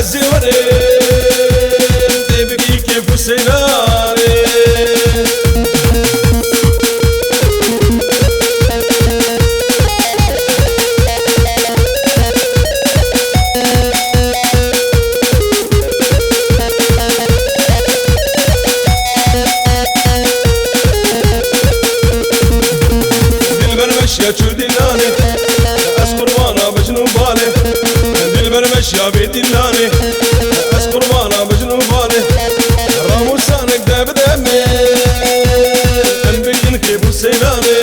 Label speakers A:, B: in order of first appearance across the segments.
A: زوري تبكي كيف سيناري يا دلاني أذكر وانا بجنون بالي بالبرمش يا دلاني أذكر وانا بجنون بالي راموسانك داب دمي أنبيين كيف سيلاني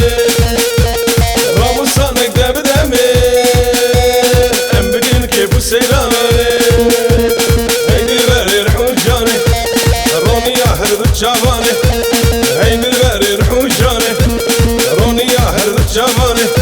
A: راموسانك داب دمي أنبيين كيف سيلاني هيدي الباري رحون جاني روني يا حرب الشافاني هيدي الباري رحون جاني روني يا حرب الشافاني